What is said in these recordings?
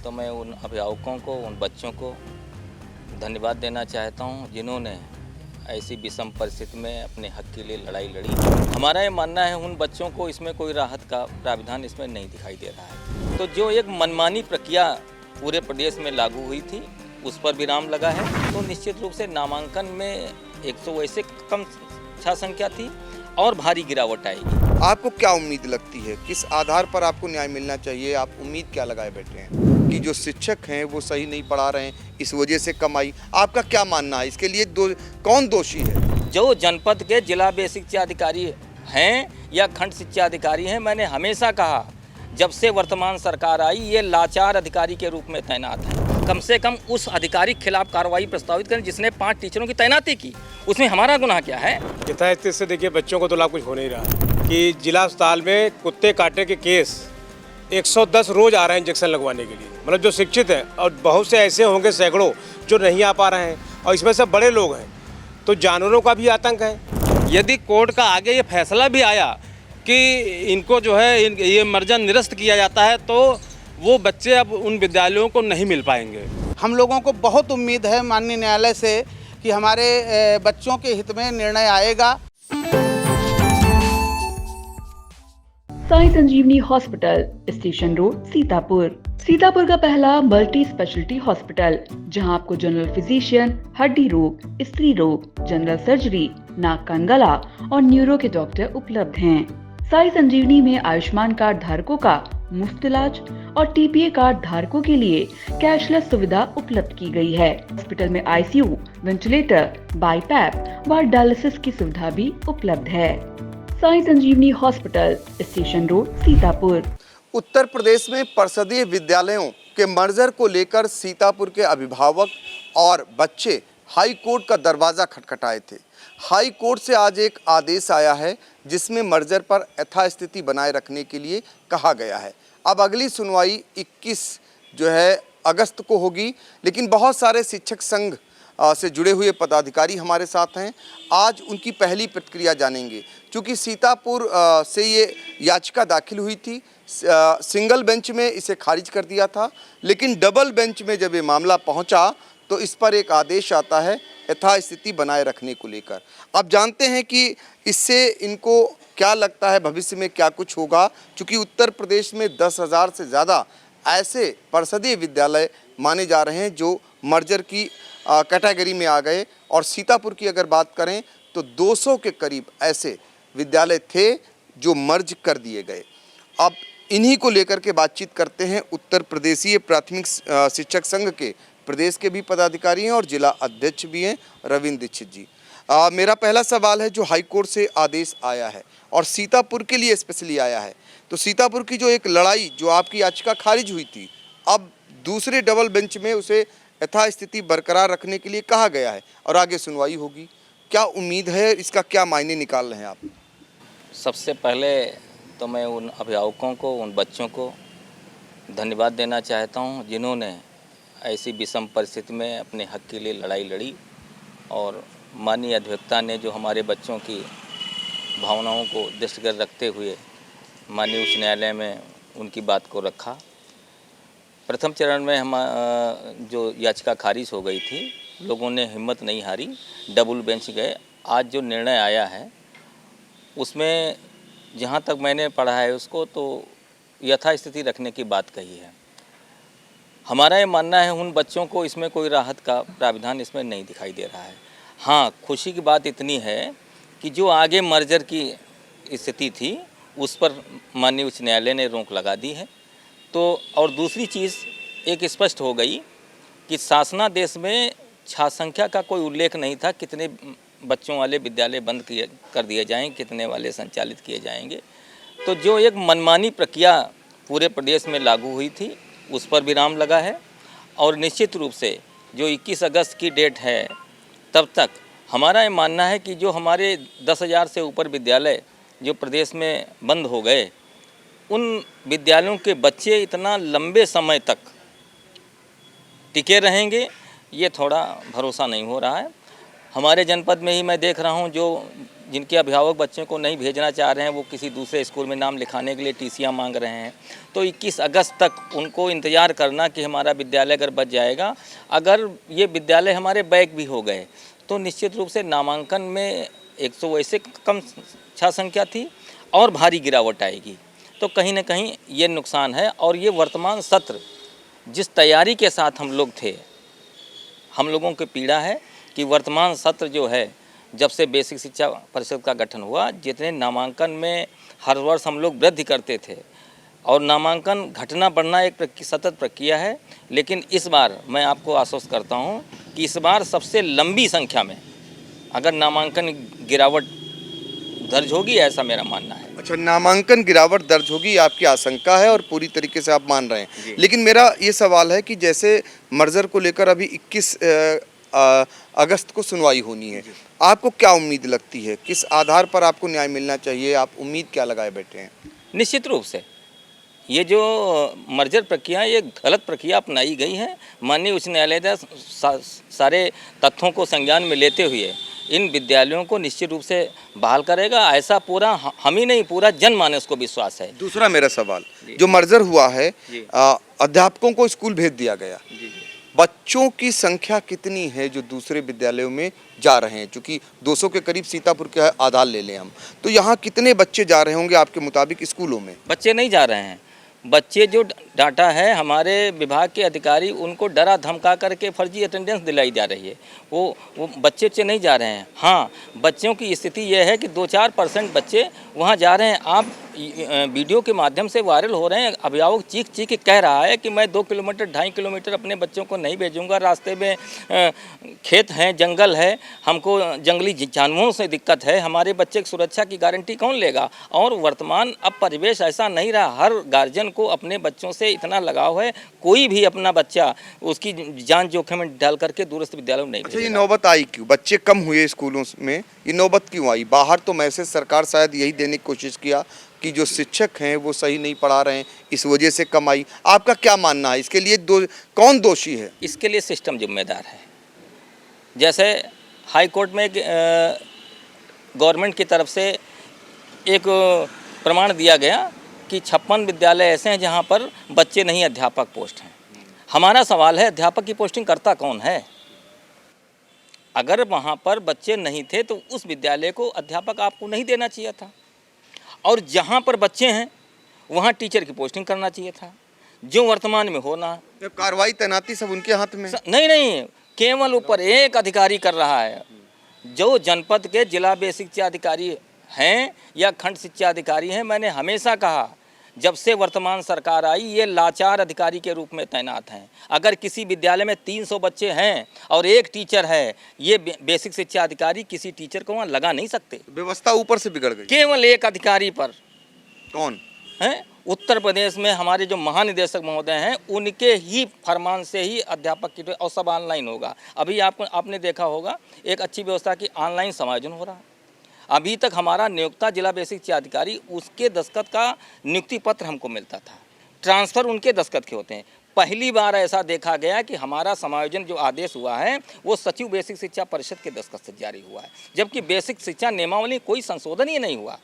तो मैं उन अभिभावकों को, उन बच्चों को धन्यवाद देना चाहता हूं जिन्होंने ऐसी विषम परिस्थिति में अपने हक के लिए लड़ाई लड़ी। हमारा ये मानना है उन बच्चों को इसमें कोई राहत का प्रावधान इसमें नहीं दिखाई दे रहा है। तो जो एक मनमानी प्रक्रिया पूरे प्रदेश में लागू हुई थी उस पर विराम लगा है। तो निश्चित रूप से नामांकन में 100 वैसे कम छात्र संख्या थी और भारी गिरावट आएगी। आपको क्या उम्मीद लगती है, किस आधार पर आपको न्याय मिलना चाहिए? आप उम्मीद क्या लगाए बैठे हैं कि जो शिक्षक हैं वो सही नहीं पढ़ा रहे हैं, इस वजह से कम आई? आपका क्या मानना है इसके लिए? कौन दोषी है? जो जनपद के जिला बेसिक शिक्षा अधिकारी हैं या खंड शिक्षा अधिकारी हैं, मैंने हमेशा कहा जब से वर्तमान सरकार आई ये लाचार अधिकारी के रूप में तैनात है। कम से कम उस अधिकारी के खिलाफ कार्रवाई प्रस्तावित करें जिसने 5 टीचरों की तैनाती की। उसमें हमारा गुनाह क्या है? यथास्थिति से देखिए बच्चों को तो लाभ कुछ हो नहीं रहा कि जिला अस्पताल में कुत्ते काटे के केस 110 रोज आ रहे हैं इंजेक्शन लगवाने के लिए। मतलब जो शिक्षित हैं और बहुत से ऐसे होंगे सैकड़ों जो नहीं आ पा रहे हैं और इसमें सब बड़े लोग हैं, तो जानवरों का भी आतंक है। यदि कोर्ट का आगे ये फैसला भी आया कि इनको जो है ये मर्जन निरस्त किया जाता है तो वो बच्चे अब उन विद्यालयों को नहीं मिल पाएंगे। हम लोगों को बहुत उम्मीद है माननीय न्यायालय से कि हमारे बच्चों के हित में निर्णय आएगा। Sai Sanjivani hospital, station road, Sitapur. Sitapur का पहला मल्टी स्पेशलिटी हॉस्पिटल जहां आपको जनरल फिजिशियन, हड्डी रोग, स्त्री रोग, जनरल सर्जरी, नाक कान गला और न्यूरो के डॉक्टर उपलब्ध हैं। साई संजीवनी में आयुष्मान कार्ड धारकों का मुफ्त इलाज और टीपीए कार्ड धारकों के लिए कैशलेस सुविधा उपलब्ध की गई है। हॉस्पिटल में आईसीयू, वेंटिलेटर, बाईपैप व डायलिसिस की सुविधा भी उपलब्ध है। Sai Sanjivani hospital, station road, Sitapur. Uttar Pradesh में परिषदीय विद्यालयों के मर्जर को लेकर सीतापुर के अभिभावक और बच्चे हाई कोर्ट का दरवाज़ा खटखटाए थे। हाई कोर्ट से आज एक आदेश आया है जिसमें मर्जर पर यथास्थिति बनाए रखने के लिए कहा गया है। अब अगली सुनवाई 21 अगस्त को होगी, लेकिन बहुत सारे शिक्षक संघ से जुड़े हुए पदाधिकारी हमारे साथ हैं। आज उनकी पहली प्रतिक्रिया जानेंगे। चूँकि सीतापुर से ये याचिका दाखिल हुई थी, सिंगल बेंच में इसे खारिज कर दिया था, लेकिन डबल बेंच में जब ये मामला पहुंचा तो इस पर एक आदेश आता है यथास्थिति बनाए रखने को लेकर। अब जानते हैं कि इससे इनको क्या लगता है, भविष्य में क्या कुछ होगा। चूँकि उत्तर प्रदेश में 10,000 से ज़्यादा ऐसे परिषदीय विद्यालय माने जा रहे हैं जो मर्जर की कैटेगरी में आ गए, और सीतापुर की अगर बात करें तो 200 के करीब ऐसे विद्यालय थे जो मर्ज कर दिए गए। अब इन्हीं को लेकर के बातचीत करते हैं उत्तर प्रदेशीय प्राथमिक शिक्षक संघ के प्रदेश के भी पदाधिकारी हैं और जिला अध्यक्ष भी हैं, रविंद्र दीक्षित जी। मेरा पहला सवाल है, जो हाई कोर्ट से आदेश आया है और सीतापुर के लिए स्पेशली आया है, तो सीतापुर की जो एक लड़ाई, जो आपकी याचिका खारिज हुई थी, अब दूसरे डबल बेंच में उसे यथास्थिति बरकरार रखने के लिए कहा गया है और आगे सुनवाई होगी। क्या उम्मीद है, इसका क्या मायने निकाल रहे हैं आप? सबसे पहले तो मैं उन अभिभावकों को, उन बच्चों को धन्यवाद देना चाहता हूं जिन्होंने ऐसी विषम परिस्थिति में अपने हक के लिए लड़ाई लड़ी और माननीय अधिवक्ता ने जो हमारे बच्चों की भावनाओं को दृष्टिगत रखते हुए माननीय उच्च न्यायालय में उनकी बात को रखा। प्रथम चरण में हम जो याचिका खारिज हो गई थी, लोगों ने हिम्मत नहीं हारी, डबल बेंच गए। आज जो निर्णय आया है उसमें जहाँ तक मैंने पढ़ा है उसको, तो यथास्थिति रखने की बात कही है। हमारा ये मानना है उन बच्चों को इसमें कोई राहत का प्रावधान इसमें नहीं दिखाई दे रहा है। हाँ, खुशी की बात इतनी है कि जो आगे मर्जर की स्थिति थी उस पर माननीय उच्च न्यायालय ने रोक लगा दी है। तो और दूसरी चीज़ एक स्पष्ट हो गई कि शासनादेश में छात्र संख्या का कोई उल्लेख नहीं था, कितने बच्चों वाले विद्यालय बंद कर दिए जाएंगे, कितने वाले संचालित किए जाएंगे। तो जो एक मनमानी प्रक्रिया पूरे प्रदेश में लागू हुई थी उस पर विराम लगा है और निश्चित रूप से जो 21 अगस्त की डेट है तब तक हमारा ये मानना है कि जो हमारे 10,000 से ऊपर विद्यालय जो प्रदेश में बंद हो गए, उन विद्यालयों के बच्चे इतना लंबे समय तक टिके रहेंगे, ये थोड़ा भरोसा नहीं हो रहा है। हमारे जनपद में ही मैं देख रहा हूँ जो जिनके अभिभावक बच्चों को नहीं भेजना चाह रहे हैं, वो किसी दूसरे स्कूल में नाम लिखाने के लिए टीसियां मांग रहे हैं। तो 21 अगस्त तक उनको इंतज़ार करना कि हमारा विद्यालय अगर बच जाएगा। अगर ये विद्यालय हमारे बैक भी हो गए तो निश्चित रूप से नामांकन में 100 वैसे कम छात्र संख्या थी और भारी गिरावट आएगी। तो कहीं ना कहीं ये नुकसान है। और ये वर्तमान सत्र जिस तैयारी के साथ हम लोग थे, हम लोगों की पीड़ा है कि वर्तमान सत्र जो है, जब से बेसिक शिक्षा परिषद का गठन हुआ, जितने नामांकन में हर वर्ष हम लोग वृद्धि करते थे और नामांकन घटना बढ़ना एक सतत प्रक्रिया है, लेकिन इस बार मैं आपको आश्वस्त करता हूं कि इस बार सबसे लंबी संख्या में अगर नामांकन गिरावट दर्ज होगी, ऐसा मेरा मानना है। अच्छा, नामांकन गिरावट दर्ज होगी आपकी आशंका है और पूरी तरीके से आप मान रहे हैं। लेकिन मेरा ये सवाल है कि जैसे मर्जर को लेकर अभी 21 अगस्त को सुनवाई होनी है, आपको क्या उम्मीद लगती है, किस आधार पर आपको न्याय मिलना चाहिए, आप उम्मीद क्या लगाए बैठे हैं? निश्चित रूप से ये जो मर्जर प्रक्रिया, ये गलत प्रक्रिया अपनाई गई है। माननीय उच्च न्यायालय ने सारे तथ्यों को संज्ञान में लेते हुए इन विद्यालयों को निश्चित रूप से बहाल करेगा। ऐसा पूरा हम ही नहीं, पूरा जनमानस को विश्वास है। दूसरा मेरा सवाल, जो मर्जर हुआ है, अध्यापकों को स्कूल भेज दिया गया, बच्चों की संख्या कितनी है जो दूसरे विद्यालयों में जा रहे हैं? चूँकि 200 के करीब सीतापुर के आधार ले लें हम, तो यहाँ कितने बच्चे जा रहे होंगे आपके मुताबिक स्कूलों में? बच्चे नहीं जा रहे हैं। बच्चे जो डाटा है, हमारे विभाग के अधिकारी उनको डरा धमका करके फर्जी अटेंडेंस दिलाई जा रही है। वो बच्चे नहीं जा रहे हैं। हाँ, बच्चों की स्थिति यह है कि 2-4% बच्चे वहाँ जा रहे हैं। आप वीडियो के माध्यम से वायरल हो रहे हैं। अभिभावक चीख के कह रहा है कि मैं 2 किलोमीटर 2.5 किलोमीटर अपने बच्चों को नहीं भेजूंगा, रास्ते में खेत हैं, जंगल है, हमको जंगली जानवरों से दिक्कत है, हमारे बच्चे की सुरक्षा की गारंटी कौन लेगा? और वर्तमान अब परिवेश ऐसा नहीं रहा। हर गार्जियन को अपने बच्चों से इतना लगाव है, कोई भी अपना बच्चा उसकी जान जोखिम में डाल करके दूरस्थ विद्यालय में नहीं अच्छा, ये भेजेगा। नौबत आई क्यों? बच्चे कम हुए स्कूलों में, ये नौबत क्यों आई? बाहर तो मैसेज सरकार शायद यही देने की कोशिश किया कि जो शिक्षक हैं वो सही नहीं पढ़ा रहे हैं, इस वजह से कम आई। आपका क्या मानना है इसके लिए? कौन दोषी है? इसके लिए सिस्टम जिम्मेदार है। जैसे हाई कोर्ट में गवर्नमेंट की तरफ से एक प्रमाण दिया गया कि 56 विद्यालय ऐसे हैं जहां पर बच्चे नहीं, अध्यापक पोस्ट हैं। हमारा सवाल है, अध्यापक की पोस्टिंग करता कौन है? अगर वहां पर बच्चे नहीं थे तो उस विद्यालय को अध्यापक आपको नहीं देना चाहिए था, और जहां पर बच्चे हैं वहां टीचर की पोस्टिंग करना चाहिए था, जो वर्तमान में होना। कार्रवाई तैनाती सब उनके हाथ में? नहीं, केवल ऊपर एक अधिकारी कर रहा है, जो जनपद के जिला बेसिक शिक्षा अधिकारी हैं या खंड शिक्षा अधिकारी हैं। मैंने हमेशा कहा, जब से वर्तमान सरकार आई, ये लाचार अधिकारी के रूप में तैनात हैं। अगर किसी विद्यालय में 300 बच्चे हैं और एक टीचर है, ये बेसिक शिक्षा अधिकारी किसी टीचर को वहाँ लगा नहीं सकते। व्यवस्था ऊपर से बिगड़ गई केवल एक अधिकारी पर। कौन है? उत्तर प्रदेश में हमारे जो महानिदेशक महोदय हैं, उनके ही फरमान से ही अध्यापक की, और सब ऑनलाइन होगा। अभी आपने देखा होगा एक अच्छी व्यवस्था की ऑनलाइन समायोजन हो रहा है। अभी तक हमारा नियोक्ता जिला बेसिक शिक्षा अधिकारी, उसके दस्तखत का नियुक्ति पत्र हमको मिलता था, ट्रांसफ़र उनके दस्तखत के होते हैं। पहली बार ऐसा देखा गया कि हमारा समायोजन जो आदेश हुआ है वो सचिव बेसिक शिक्षा परिषद के दस्तखत से जारी हुआ है, जबकि बेसिक शिक्षा नियमावली कोई संशोधन ही नहीं हुआ।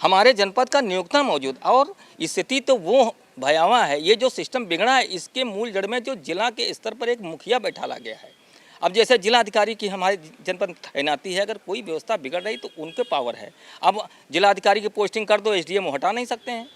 हमारे जनपद का नियोक्ता मौजूद, और स्थिति तो वो भयावह है। ये जो सिस्टम बिगड़ा है, इसके मूल जड़ में जो जिला के स्तर पर एक मुखिया बैठाला गया है। अब जैसे जिला अधिकारी की हमारे जनपद तैनाती है, अगर कोई व्यवस्था बिगड़ रही तो उनके पावर है। अब जिला अधिकारी की पोस्टिंग कर दो, एसडीएम हटा नहीं सकते हैं।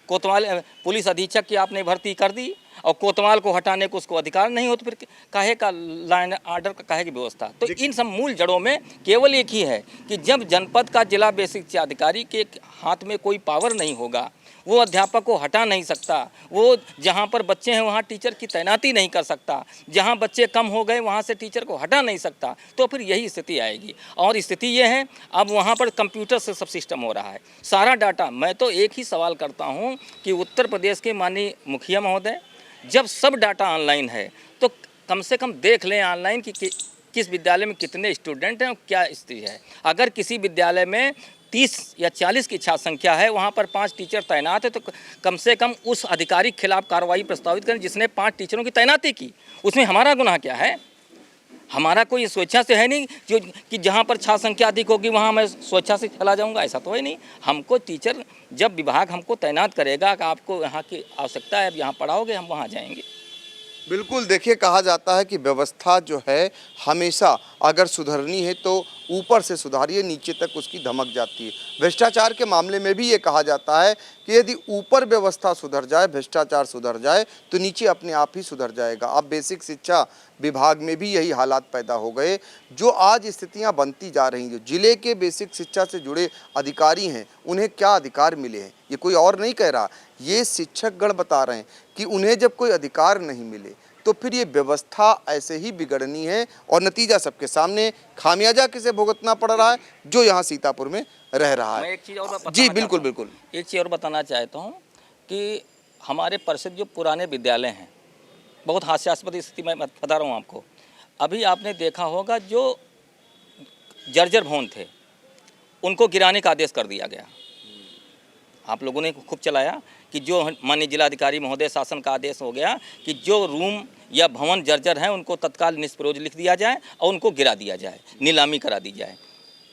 कोतवाल पुलिस अधीक्षक की आपने भर्ती कर दी और कोतवाल को हटाने को उसको अधिकार नहीं हो, तो फिर काहे का लाइन ऑर्डर का काहे की व्यवस्था? तो इन सब मूल जड़ों में केवल एक ही है कि जब जनपद का जिला बेसिक शिक्षा अधिकारी के हाथ में कोई पावर नहीं होगा, वो अध्यापक को हटा नहीं सकता, वो जहाँ पर बच्चे हैं वहाँ टीचर की तैनाती नहीं कर सकता, जहाँ बच्चे कम हो गए वहाँ से टीचर को हटा नहीं सकता, तो फिर यही स्थिति आएगी। और स्थिति ये है, अब वहाँ पर कंप्यूटर से सब सिस्टम हो रहा है, सारा डाटा। मैं तो एक ही सवाल करता हूँ कि उत्तर प्रदेश के माननीय मुखिया महोदय, जब सब डाटा ऑनलाइन है तो कम से कम देख लें ऑनलाइन कि किस विद्यालय में कितने स्टूडेंट हैं और क्या स्थिति है। अगर किसी विद्यालय में 30 या 40 की छात्र संख्या है, वहाँ पर 5 टीचर तैनात है, तो कम से कम उस अधिकारी के खिलाफ कार्रवाई प्रस्तावित करें जिसने 5 टीचरों की तैनाती की। उसमें हमारा गुनाह क्या है? हमारा कोई स्वेच्छा से है नहीं जो कि जहाँ पर छात्र संख्या अधिक होगी वहाँ मैं स्वेच्छा से चला जाऊँगा, ऐसा तो है नहीं। हमको टीचर जब विभाग हमको तैनात करेगा कि आपको यहाँ की आवश्यकता है, अब यहाँ पढ़ाओगे, हम वहाँ जाएंगे। बिल्कुल, देखिए कहा जाता है कि व्यवस्था जो है हमेशा अगर सुधरनी है तो ऊपर से सुधारिए, नीचे तक उसकी धमक जाती है। भ्रष्टाचार के मामले में भी ये कहा जाता है कि यदि ऊपर व्यवस्था सुधर जाए, भ्रष्टाचार सुधर जाए तो नीचे अपने आप ही सुधर जाएगा। अब बेसिक शिक्षा विभाग में भी यही हालात पैदा हो गए। जो आज स्थितियां बनती जा रही हैं, जो जिले के बेसिक शिक्षा से जुड़े अधिकारी हैं उन्हें क्या अधिकार मिले हैं, ये कोई और नहीं कह रहा, ये शिक्षकगण बता रहे हैं कि उन्हें जब कोई अधिकार नहीं मिले तो फिर ये व्यवस्था ऐसे ही बिगड़नी है और नतीजा सबके सामने, खामियाजा किसे भुगतना पड़ रहा है, जो यहाँ सीतापुर में रह रहा मैं है। एक चीज़ और बताना जी चाहता बिल्कुल हूँ। बिल्कुल। एक चीज़ और बताना चाहता हूँ कि हमारे प्रसिद्ध जो पुराने विद्यालय हैं, बहुत हास्यास्पद स्थिति में मैं बता रहा हूँ आपको। अभी आपने देखा होगा जो जर्जर भवन थे उनको गिराने का आदेश कर दिया गया। आप लोगों ने खूब चलाया कि जो माननीय जिलाधिकारी महोदय शासन का आदेश हो गया कि जो रूम या भवन जर्जर हैं उनको तत्काल निष्प्रयोज लिख दिया जाए और उनको गिरा दिया जाए, नीलामी करा दी जाए।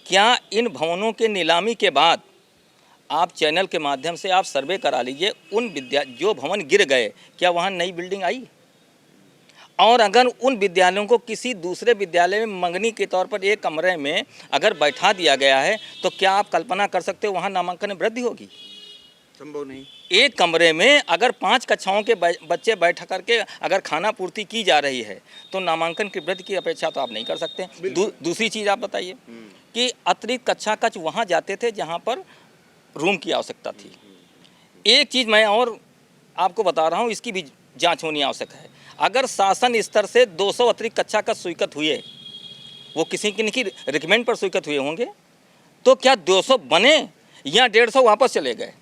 क्या इन भवनों के नीलामी के बाद आप चैनल के माध्यम से आप सर्वे करा लीजिए, उन जो भवन गिर गए क्या वहाँ नई बिल्डिंग आई? और अगर उन विद्यालयों को किसी दूसरे विद्यालय में मंगनी के तौर पर एक कमरे में अगर बैठा दिया गया है तो क्या आप कल्पना कर सकते हो वहाँ नामांकन में वृद्धि होगी? संभव नहीं। एक कमरे में अगर 5 कक्षाओं के बच्चे बैठ करके अगर खाना पूर्ति की जा रही है तो नामांकन की वृद्धि की अपेक्षा तो आप नहीं कर सकते। दूसरी चीज़ आप बताइए कि अतिरिक्त कक्षा कक्ष वहाँ जाते थे जहाँ पर रूम की आवश्यकता थी। एक चीज़ मैं और आपको बता रहा हूँ, इसकी भी जांच होनी आवश्यक है। अगर शासन स्तर से 200 अतिरिक्त कक्षा कक्ष स्वीकृत हुए, वो किसी की रिकमेंड पर स्वीकृत हुए होंगे, तो क्या 200 बने या 150 वापस चले गए?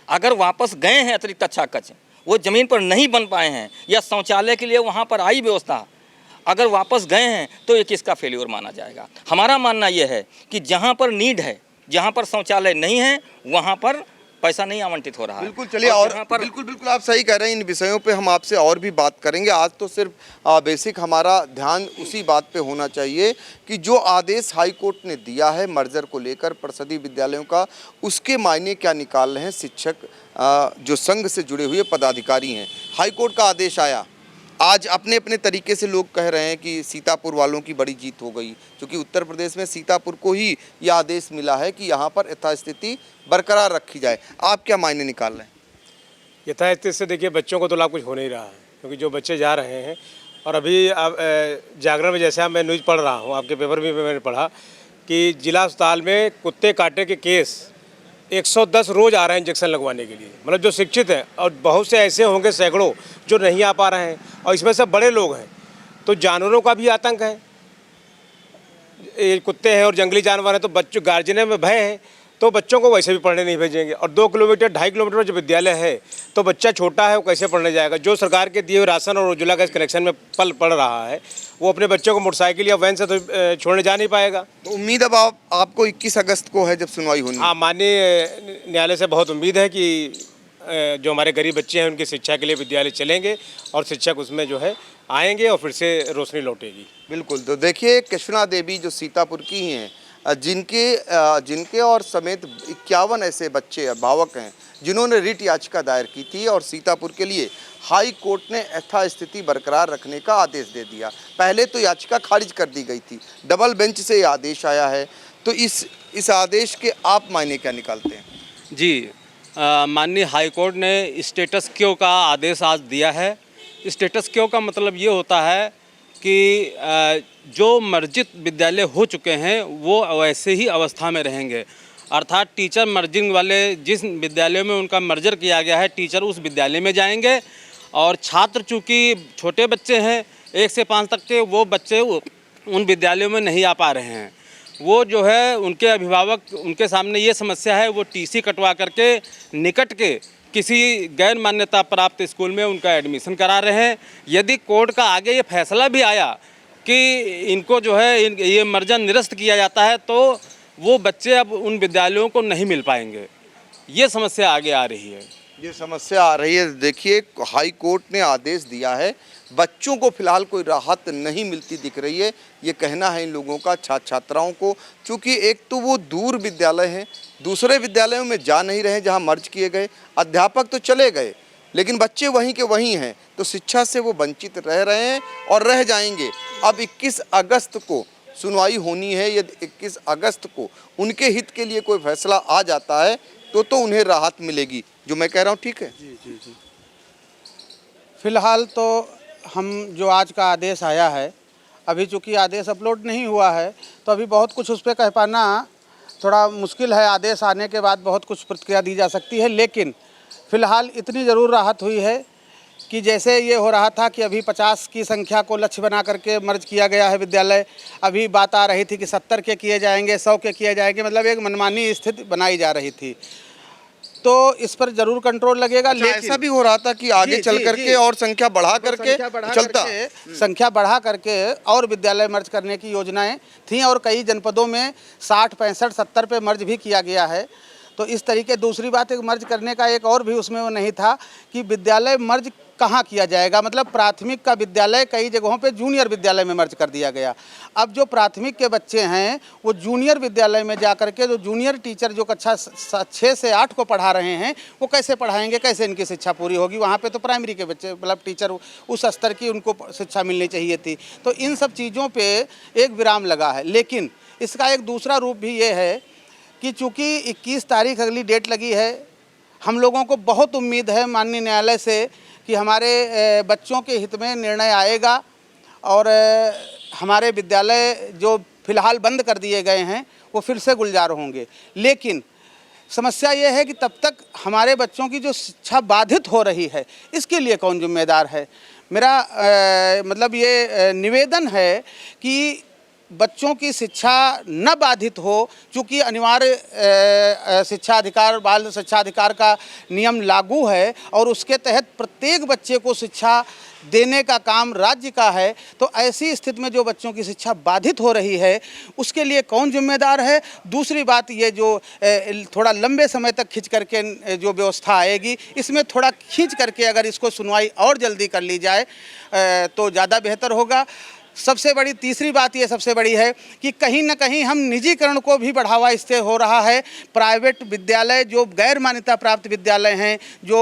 अगर वापस गए हैं अतिरिक्त कक्षा कक्ष, वो ज़मीन पर नहीं बन पाए हैं या शौचालय के लिए वहाँ पर आई व्यवस्था, अगर वापस गए हैं तो ये किसका फेल्योर माना जाएगा? हमारा मानना ये है कि जहाँ पर नीड है, जहाँ पर शौचालय नहीं है, वहाँ पर पैसा नहीं आवंटित हो रहा है। बिल्कुल, चलिए और बिल्कुल आप सही कह रहे हैं। इन विषयों पे हम आपसे और भी बात करेंगे। आज तो सिर्फ बेसिक हमारा ध्यान उसी बात पे होना चाहिए कि जो आदेश हाई कोर्ट ने दिया है मर्जर को लेकर परिषदीय विद्यालयों का, उसके मायने क्या निकाल रहे हैं शिक्षक जो संघ से जुड़े हुए पदाधिकारी हैं। हाई कोर्ट का आदेश आया, आज अपने अपने तरीके से लोग कह रहे हैं कि सीतापुर वालों की बड़ी जीत हो गई, क्योंकि उत्तर प्रदेश में सीतापुर को ही यह आदेश मिला है कि यहाँ पर यथास्थिति बरकरार रखी जाए। आप क्या मायने निकाल रहे हैं? यथास्थिति से देखिए बच्चों को तो लाभ कुछ हो नहीं रहा है, क्योंकि जो बच्चे जा रहे हैं, और अभी अब जागरण में जैसे मैं न्यूज़ पढ़ रहा हूँ, आपके पेपर में मैंने पढ़ा कि जिला अस्पताल में कुत्ते काटे के केस 110 रोज़ आ रहे हैं इंजेक्शन लगवाने के लिए। मतलब जो शिक्षित हैं, और बहुत से ऐसे होंगे सैकड़ों जो नहीं आ पा रहे हैं, और इसमें सब बड़े लोग हैं, तो जानवरों का भी आतंक है। ये कुत्ते हैं और जंगली जानवर हैं, तो बच्चों गार्जियन में भय है, तो बच्चों को वैसे भी पढ़ने नहीं भेजेंगे। और 2 किलोमीटर 2.5 किलोमीटर में जो विद्यालय है, तो बच्चा छोटा है, वो कैसे पढ़ने जाएगा? जो सरकार के दिए हुए राशन और उज्ज्वला गैस कनेक्शन में पढ़ रहा है, वो अपने बच्चों को मोटरसाइकिल या वैन से तो छोड़ने जा नहीं पाएगा। तो उम्मीद अब आपको 21 अगस्त को है जब सुनवाई होनी। हाँ, माननीय न्यायालय से बहुत उम्मीद है कि जो हमारे गरीब बच्चे हैं उनकी शिक्षा के लिए विद्यालय चलेंगे और शिक्षक उसमें जो है आएंगे और फिर से रोशनी लौटेगी। बिल्कुल, तो देखिए कृष्णा देवी जो सीतापुर की ही हैं, जिनके और समेत 51 ऐसे बच्चे अभिभावक हैं जिन्होंने रिट याचिका दायर की थी और सीतापुर के लिए हाई कोर्ट ने यथास्थिति बरकरार रखने का आदेश दे दिया। पहले तो याचिका खारिज कर दी गई थी, डबल बेंच से ये आदेश आया है, तो इस आदेश के आप मायने क्या निकालते हैं? जी, माननीय हाई कोर्ट ने स्टेटस क्यो का आदेश आज दिया है। स्टेटस क्यो का मतलब ये होता है कि जो मर्जित विद्यालय हो चुके हैं वो वैसे ही अवस्था में रहेंगे, अर्थात टीचर मर्जिंग वाले जिस विद्यालय में उनका मर्जर किया गया है, टीचर उस विद्यालय में जाएंगे, और छात्र चूँकि छोटे बच्चे हैं 1 से 5 तक के, वो बच्चे उन विद्यालयों में नहीं आ पा रहे हैं। वो जो है उनके अभिभावक, उनके सामने ये समस्या है, वो टीसी कटवा करके निकट के किसी गैर मान्यता प्राप्त स्कूल में उनका एडमिशन करा रहे हैं। यदि कोर्ट का आगे ये फैसला भी आया कि इनको जो है ये मर्जर निरस्त किया जाता है, तो वो बच्चे अब उन विद्यालयों को नहीं मिल पाएंगे। ये समस्या आगे आ रही है। ये समस्या आ रही है। देखिए, हाई कोर्ट ने आदेश दिया है, बच्चों को फिलहाल कोई राहत नहीं मिलती दिख रही है, ये कहना है इन लोगों का, छात्र छात्राओं को। क्योंकि एक तो वो दूर विद्यालय हैं, दूसरे विद्यालयों में जा नहीं रहे जहां मर्ज किए गए, अध्यापक तो चले गए लेकिन बच्चे वहीं के वहीं हैं, तो शिक्षा से वो वंचित रह रहे हैं और रह जाएंगे। अब 21 अगस्त को सुनवाई होनी है, यदि 21 अगस्त को उनके हित के लिए कोई फैसला आ जाता है तो उन्हें राहत मिलेगी। जो मैं कह रहा हूँ ठीक है? जी। फिलहाल तो हम जो आज का आदेश आया है, अभी चूँकि आदेश अपलोड नहीं हुआ है तो अभी बहुत कुछ उस पर कह पाना थोड़ा मुश्किल है। आदेश आने के बाद बहुत कुछ प्रतिक्रिया दी जा सकती है, लेकिन फ़िलहाल इतनी ज़रूर राहत हुई है कि जैसे ये हो रहा था कि अभी 50 की संख्या को लक्ष्य बना करके मर्ज किया गया है विद्यालय, अभी बात आ रही थी कि 70 के किए जाएंगे, 100 के किए जाएंगे, मतलब एक मनमानी स्थिति बनाई जा रही थी। तो इस पर जरूर कंट्रोल लगेगा। अच्छा, लेकिन ऐसा भी हो रहा था कि आगे चल करके और संख्या बढ़ा करके चलता, संख्या बढ़ा करके और विद्यालय मर्ज करने की योजनाएं थीं और कई जनपदों में 60, 65, 70 पे मर्ज भी किया गया है। तो इस तरीके दूसरी बात एक मर्ज करने का एक और भी उसमें वो नहीं था कि विद्यालय मर्ज कहाँ किया जाएगा, मतलब प्राथमिक का विद्यालय कई जगहों पे जूनियर विद्यालय में मर्ज कर दिया गया। अब जो प्राथमिक के बच्चे हैं वो जूनियर विद्यालय में जा करके जो जूनियर टीचर जो कक्षा 6 से 8 को पढ़ा रहे हैं वो कैसे पढ़ाएंगे, कैसे इनकी शिक्षा पूरी होगी? वहाँ पे तो प्राइमरी के बच्चे मतलब टीचर उस स्तर की उनको शिक्षा मिलनी चाहिए थी। तो इन सब चीज़ों पर एक विराम लगा है। लेकिन इसका एक दूसरा रूप भी ये है कि चूँकि 21 तारीख अगली डेट लगी है, हम लोगों को बहुत उम्मीद है माननीय न्यायालय से कि हमारे बच्चों के हित में निर्णय आएगा और हमारे विद्यालय जो फ़िलहाल बंद कर दिए गए हैं वो फिर से गुलजार होंगे। लेकिन समस्या ये है कि तब तक हमारे बच्चों की जो शिक्षा बाधित हो रही है इसके लिए कौन जिम्मेदार है? मेरा मतलब ये निवेदन है कि बच्चों की शिक्षा न बाधित हो, चूँकि अनिवार्य शिक्षा अधिकार, बाल शिक्षा अधिकार का नियम लागू है और उसके तहत प्रत्येक बच्चे को शिक्षा देने का काम राज्य का है। तो ऐसी स्थिति में जो बच्चों की शिक्षा बाधित हो रही है उसके लिए कौन जिम्मेदार है? दूसरी बात ये जो थोड़ा लंबे समय तक खींच करके जो व्यवस्था आएगी, इसमें थोड़ा खींच करके अगर इसको सुनवाई और जल्दी कर ली जाए तो ज़्यादा बेहतर होगा। सबसे बड़ी तीसरी बात ये सबसे बड़ी है कि कहीं ना कहीं हम निजीकरण को भी बढ़ावा इससे हो रहा है। प्राइवेट विद्यालय जो गैर मान्यता प्राप्त विद्यालय हैं जो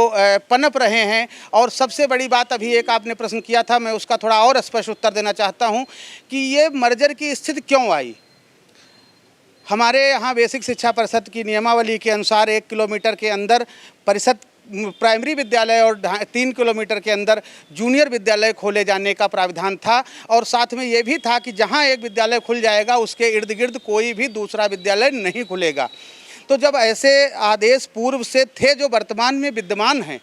पनप रहे हैं। और सबसे बड़ी बात, अभी एक आपने प्रश्न किया था, मैं उसका थोड़ा और स्पष्ट उत्तर देना चाहता हूं कि ये मर्जर की स्थिति क्यों आई। हमारे यहाँ बेसिक शिक्षा परिषद की नियमावली के अनुसार 1 किलोमीटर के अंदर परिषद प्राइमरी विद्यालय और 3 किलोमीटर के अंदर जूनियर विद्यालय खोले जाने का प्राविधान था। और साथ में ये भी था कि जहाँ एक विद्यालय खुल जाएगा उसके इर्द गिर्द कोई भी दूसरा विद्यालय नहीं खुलेगा। तो जब ऐसे आदेश पूर्व से थे जो वर्तमान में विद्यमान हैं,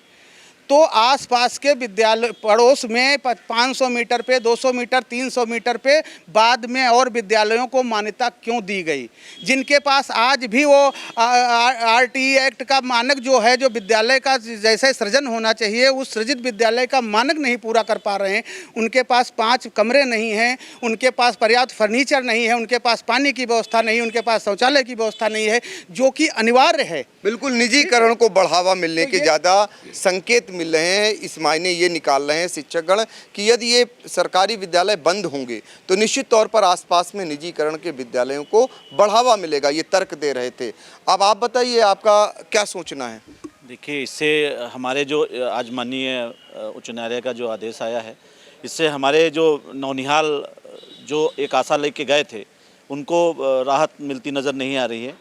तो आसपास के विद्यालय पड़ोस में 500 मीटर पे, 200 मीटर, 300 मीटर पे बाद में और विद्यालयों को मान्यता क्यों दी गई? जिनके पास आज भी वो आरटीई एक्ट का मानक जो है, जो विद्यालय का जैसे सृजन होना चाहिए उस सृजित विद्यालय का मानक नहीं पूरा कर पा रहे हैं। उनके पास 5 कमरे नहीं हैं, उनके पास पर्याप्त फर्नीचर नहीं है, उनके पास पानी की व्यवस्था नहीं, उनके पास शौचालय की व्यवस्था नहीं है, जो कि अनिवार्य है। बिल्कुल निजीकरण को बढ़ावा मिलने के ज़्यादा संकेत मिल रहे हैं। इस मायने ये निकाल रहे हैं शिक्षकगण कि यदि ये सरकारी विद्यालय बंद होंगे तो निश्चित तौर पर आसपास में निजीकरण के विद्यालयों को बढ़ावा मिलेगा, ये तर्क दे रहे थे। अब आप बताइए, आपका क्या सोचना है? देखिए, इससे हमारे जो आज माननीय उच्च न्यायालय का जो आदेश आया है, इससे हमारे जो नौनिहाल जो एक आशा लेके गए थे उनको राहत मिलती नज़र नहीं आ रही है।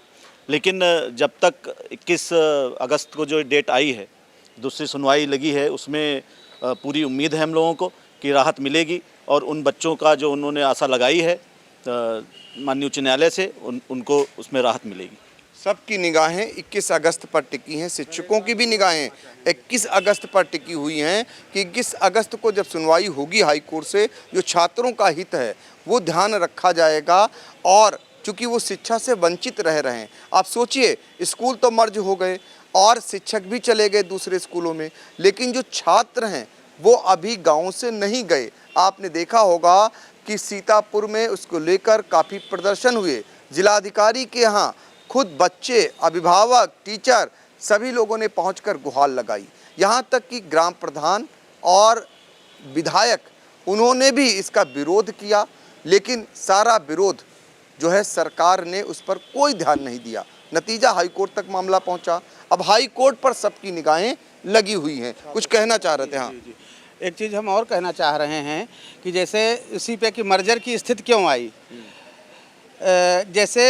लेकिन जब तक 21 अगस्त को जो डेट आई है, दूसरी सुनवाई लगी है, उसमें पूरी उम्मीद है हम लोगों को कि राहत मिलेगी और उन बच्चों का जो उन्होंने आशा लगाई है माननीय उच्च न्यायालय से उनको उसमें राहत मिलेगी। सबकी निगाहें 21 अगस्त पर टिकी हैं, शिक्षकों की भी निगाहें 21 अगस्त पर टिकी हुई हैं कि 21 अगस्त को जब सुनवाई होगी हाई कोर्ट से, जो छात्रों का हित है वो ध्यान रखा जाएगा। और चूँकि वो शिक्षा से वंचित रह रहे हैं, आप सोचिए, स्कूल तो मर्ज हो गए और शिक्षक भी चले गए दूसरे स्कूलों में, लेकिन जो छात्र हैं वो अभी गाँव से नहीं गए। आपने देखा होगा कि सीतापुर में उसको लेकर काफ़ी प्रदर्शन हुए। जिलाधिकारी के यहाँ खुद बच्चे, अभिभावक, टीचर सभी लोगों ने पहुंचकर गुहार लगाई। यहां तक कि ग्राम प्रधान और विधायक उन्होंने भी इसका विरोध किया, लेकिन सारा विरोध जो है सरकार ने उस पर कोई ध्यान नहीं दिया। नतीजा हाई कोर्ट तक मामला पहुंचा। अब हाई कोर्ट पर सबकी निगाहें लगी हुई हैं। कुछ कहना चाह रहे थे? हाँ, एक चीज़ हम और कहना चाह रहे हैं कि जैसे इसी पे कि मर्जर की स्थिति क्यों आई। जैसे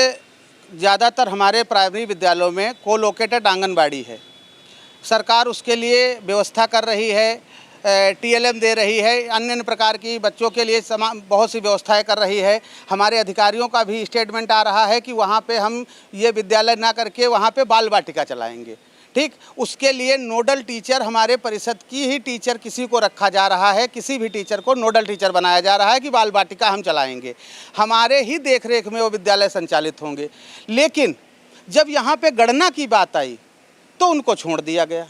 ज़्यादातर हमारे प्राइमरी विद्यालयों में कोलोकेटेड आंगनबाड़ी है, सरकार उसके लिए व्यवस्था कर रही है, TLM दे रही है, अन्य प्रकार की बच्चों के लिए बहुत सी व्यवस्थाएं कर रही है। हमारे अधिकारियों का भी स्टेटमेंट आ रहा है कि वहाँ पे हम ये विद्यालय ना करके वहाँ पे बाल वाटिका चलाएंगे। ठीक, उसके लिए नोडल टीचर हमारे परिषद की ही टीचर किसी को रखा जा रहा है, किसी भी टीचर को नोडल टीचर बनाया जा रहा है कि बाल वाटिका हम चलाएंगे, हमारे ही देखरेख में वो विद्यालय संचालित होंगे। लेकिन जब यहाँ पे गणना की बात आई तो उनको छोड़ दिया गया,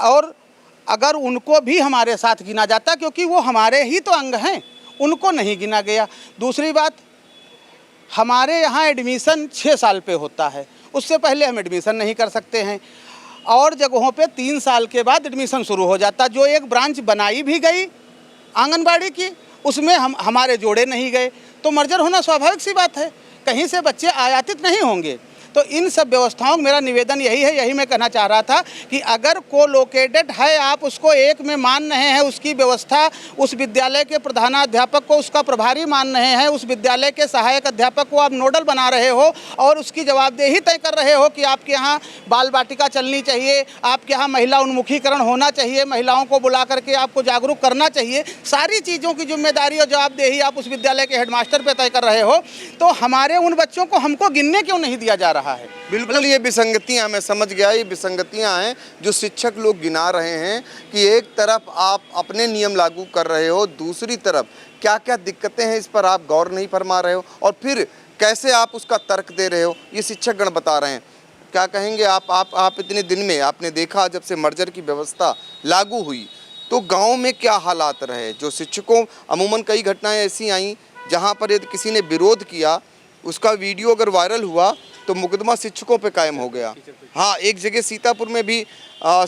और अगर उनको भी हमारे साथ गिना जाता, क्योंकि वो हमारे ही तो अंग हैं, उनको नहीं गिना गया। दूसरी बात, हमारे यहाँ एडमिशन 6 साल पे होता है, उससे पहले हम एडमिशन नहीं कर सकते हैं, और जगहों पे 3 साल के बाद एडमिशन शुरू हो जाता। जो एक ब्रांच बनाई भी गई आंगनबाड़ी की, उसमें हमारे जोड़े नहीं गए, तो मर्जर होना स्वाभाविक सी बात है, कहीं से बच्चे आयातित नहीं होंगे। तो इन सब व्यवस्थाओं मेरा निवेदन यही है, यही मैं कहना चाह रहा था कि अगर कोलोकेटेड है, आप उसको एक में मान रहे हैं, उसकी व्यवस्था उस विद्यालय के प्रधानाध्यापक को उसका प्रभारी मान रहे हैं, उस विद्यालय के सहायक अध्यापक को आप नोडल बना रहे हो, और उसकी जवाबदेही तय कर रहे हो कि आपके यहाँ बाल वाटिका चलनी चाहिए, आपके यहाँ महिला उन्मुखीकरण होना चाहिए, महिलाओं को बुला करके आपको जागरूक करना चाहिए, सारी चीज़ों की जिम्मेदारी और जवाबदेही आप उस विद्यालय के हेडमास्टर पर तय कर रहे हो, तो हमारे उन बच्चों को हमको गिनने क्यों नहीं दिया जा रहा है? बिल्कुल, ये विसंगतियां, मैं समझ गया, ये विसंगतियां हैं जो शिक्षक लोग गिना रहे हैं कि एक तरफ आप अपने नियम लागू कर रहे हो, दूसरी तरफ क्या क्या दिक्कतें हैं इस पर आप गौर नहीं फरमा रहे हो, और फिर कैसे आप उसका तर्क दे रहे हो, ये शिक्षक गण बता रहे हैं। क्या कहेंगे आप इतने दिन में आपने देखा, जब से मर्जर की व्यवस्था लागू हुई तो गाँव में क्या हालात रहे? जो शिक्षकों, अमूमन कई घटनाएँ ऐसी आई जहाँ पर यदि किसी ने विरोध किया, उसका वीडियो अगर वायरल हुआ तो मुकदमा शिक्षकों पे कायम हो गया। हाँ, एक जगह सीतापुर में भी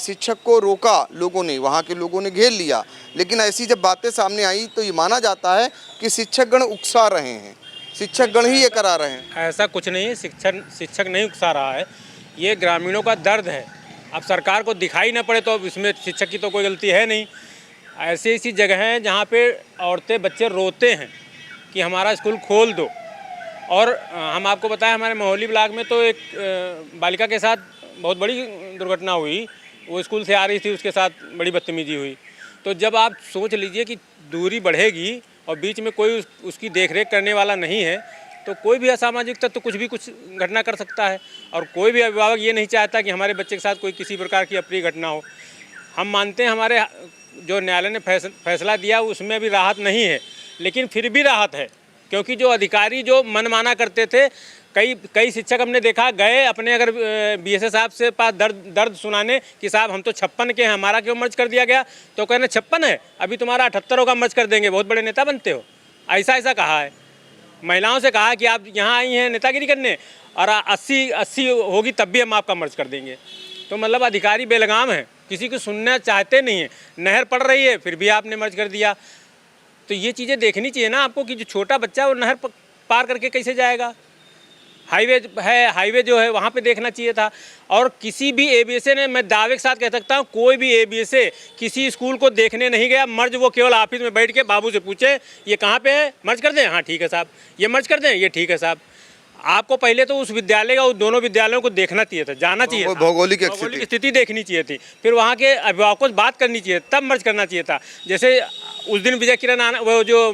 शिक्षक को रोका लोगों ने, वहाँ के लोगों ने घेर लिया, लेकिन ऐसी जब बातें सामने आई तो ये माना जाता है कि शिक्षक गण उकसा रहे हैं, शिक्षक गण ही ये करा रहे हैं। ऐसा कुछ नहीं है, शिक्षक नहीं उकसा रहा है, ये ग्रामीणों का दर्द है। अब सरकार को दिखाई न पड़े तो अब इसमें शिक्षक की तो कोई गलती है नहीं। ऐसी जगह हैं जहाँ पे औरतें बच्चे रोते हैं कि हमारा स्कूल खोल दो। और हम आपको बताएं, हमारे मोहल्ली ब्लॉक में तो एक बालिका के साथ बहुत बड़ी दुर्घटना हुई। वो स्कूल से आ रही थी, उसके साथ बड़ी बदतमीजी हुई। तो जब आप सोच लीजिए कि दूरी बढ़ेगी और बीच में कोई उसकी देखरेख करने वाला नहीं है, तो कोई भी असामाजिक तत्व कुछ घटना कर सकता है। और कोई भी अभिभावक ये नहीं चाहता कि हमारे बच्चे के साथ कोई किसी प्रकार की अप्रिय घटना हो। हम मानते हैं हमारे जो न्यायालय ने फैसला दिया उसमें अभी राहत नहीं है, लेकिन फिर भी राहत है, क्योंकि जो अधिकारी जो मनमाना करते थे, कई शिक्षक हमने देखा गए अपने अगर BSA साहब से पास दर्द सुनाने कि साहब हम तो 56 के हैं, हमारा क्यों मर्ज कर दिया गया? तो कहना 56 है, अभी तुम्हारा 78 होगा, मर्ज कर देंगे, बहुत बड़े नेता बनते हो। ऐसा कहा है। महिलाओं से कहा कि आप यहाँ आई हैं नेतागिरी करने, और 80 होगी तब भी हम आपका मर्ज कर देंगे। तो मतलब अधिकारी बेलगाम है, किसी को सुनना चाहते नहीं है। नहर पड़ रही है फिर भी आपने मर्ज कर दिया। तो ये चीज़ें देखनी चाहिए ना आपको कि जो छोटा बच्चा वो नहर पार करके कैसे जाएगा। हाईवे जो है वहाँ पे देखना चाहिए था। और किसी भी ABSA ने, मैं दावे के साथ कह सकता हूँ, कोई भी ABSA किसी स्कूल को देखने नहीं गया। मर्ज वो केवल ऑफिस में बैठ के बाबू से पूछे ये कहाँ पे है, मर्ज कर दें, हाँ ठीक है साहब, ये मर्ज कर दें, ये ठीक है साहब। आपको पहले तो उस विद्यालय का, उस दोनों विद्यालयों को देखना चाहिए था, जाना चाहिए था, भौगोलिक स्थिति देखनी चाहिए थी, फिर वहाँ के अभिभावकों से बात करनी चाहिए, तब मर्ज करना चाहिए था। जैसे उस दिन विजय किरण वो जो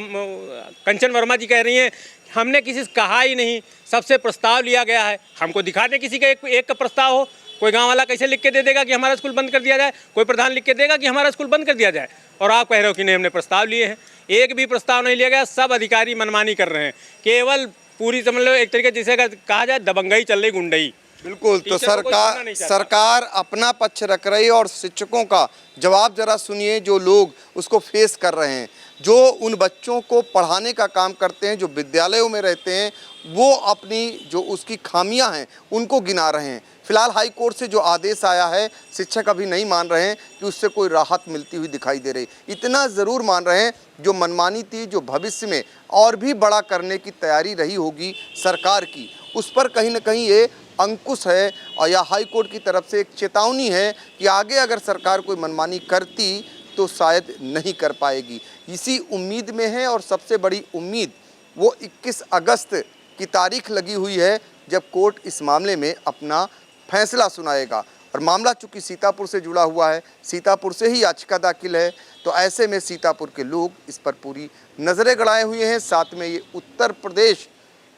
कंचन वर्मा जी कह रही हैं, हमने किसी से कहा ही नहीं, सबसे प्रस्ताव लिया गया है। हमको दिखा दें किसी का एक का प्रस्ताव हो। कोई गांव वाला कैसे लिख के दे देगा कि हमारा स्कूल बंद कर दिया जाए? कोई प्रधान लिख के देगा कि हमारा स्कूल बंद कर दिया जाए? और आप कह रहे हो कि नहीं हमने प्रस्ताव लिए हैं। एक भी प्रस्ताव नहीं लिया गया, सब अधिकारी मनमानी कर रहे हैं। केवल पूरी समझ लो एक तरीके जिसे कहा जाए दबंगई चल रही, गुंडई। बिल्कुल। तो टीचर को कोई सुनना नहीं चाहता। सरकार अपना पक्ष रख रही है और शिक्षकों का जवाब जरा सुनिए, जो लोग उसको फेस कर रहे हैं, जो उन बच्चों को पढ़ाने का काम करते हैं, जो विद्यालयों में रहते हैं, वो अपनी जो उसकी खामियां हैं उनको गिना रहे हैं। फिलहाल हाई कोर्ट से जो आदेश आया है, शिक्षक अभी नहीं मान रहे हैं कि उससे कोई राहत मिलती हुई दिखाई दे रही। इतना ज़रूर मान रहे हैं जो मनमानी थी, जो भविष्य में और भी बड़ा करने की तैयारी रही होगी सरकार की, उस पर कहीं ना कहीं ये अंकुश है और या हाई कोर्ट की तरफ से एक चेतावनी है कि आगे अगर सरकार कोई मनमानी करती तो शायद नहीं कर पाएगी। इसी उम्मीद में है और सबसे बड़ी उम्मीद वो 21 अगस्त की तारीख लगी हुई है जब कोर्ट इस मामले में अपना फैसला सुनाएगा। और मामला चूंकि सीतापुर से जुड़ा हुआ है, सीतापुर से ही याचिका दाखिल है, तो ऐसे में सीतापुर के लोग इस पर पूरी नज़रें गड़ाए हुए हैं। साथ में ये उत्तर प्रदेश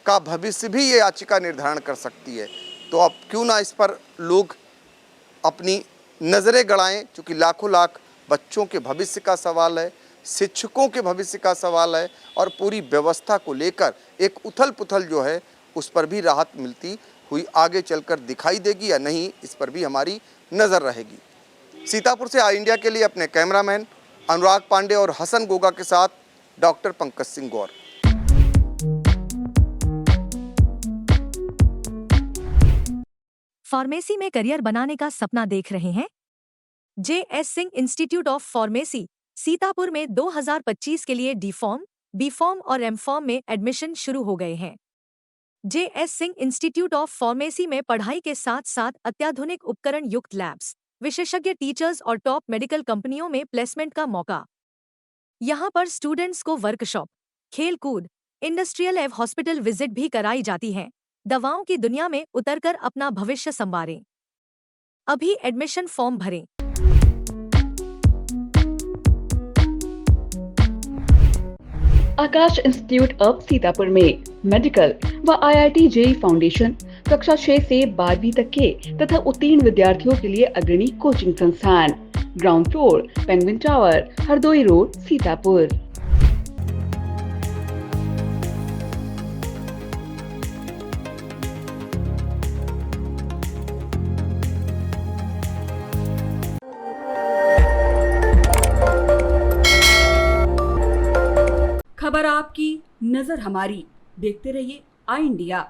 का भविष्य भी ये याचिका निर्धारण कर सकती है। तो अब क्यों ना इस पर लोग अपनी नज़रें गड़ाएं, क्योंकि लाखों लाख बच्चों के भविष्य का सवाल है, शिक्षकों के भविष्य का सवाल है और पूरी व्यवस्था को लेकर एक उथल पुथल जो है उस पर भी राहत मिलती हुई आगे चलकर दिखाई देगी या नहीं, इस पर भी हमारी नज़र रहेगी। सीतापुर से आई इंडिया के लिए अपने कैमरामैन अनुराग पांडे और हसन गोगा के साथ डॉक्टर पंकज सिंह गौर। फार्मेसी में करियर बनाने का सपना देख रहे हैं? JS. Singh institute of pharmacy Sitapur में 2025 के लिए डी फॉर्म, बी फॉर्म और एम फॉर्म में एडमिशन शुरू हो गए हैं। JS. Singh institute of pharmacy में पढ़ाई के साथ साथ अत्याधुनिक उपकरण युक्त लैब्स, विशेषज्ञ टीचर्स और टॉप मेडिकल कंपनियों में प्लेसमेंट का मौका। यहाँ पर स्टूडेंट्स को वर्कशॉप, खेल कूद, इंडस्ट्रियल एवं हॉस्पिटल विजिट भी कराई जाती है। दवाओं की दुनिया में उतरकर अपना भविष्य संवारें। अभी एडमिशन फॉर्म भरें। आकाश इंस्टीट्यूट ऑफ सीतापुर में मेडिकल व IIT जेईई फाउंडेशन कक्षा 6 से 12वीं तक के तथा उत्तीर्ण विद्यार्थियों के लिए अग्रणी कोचिंग संस्थान। Ground floor, penguin tower, Hardoi road, Sitapur. खबर आपकी, नजर हमारी। देखते रहिए आई इंडिया।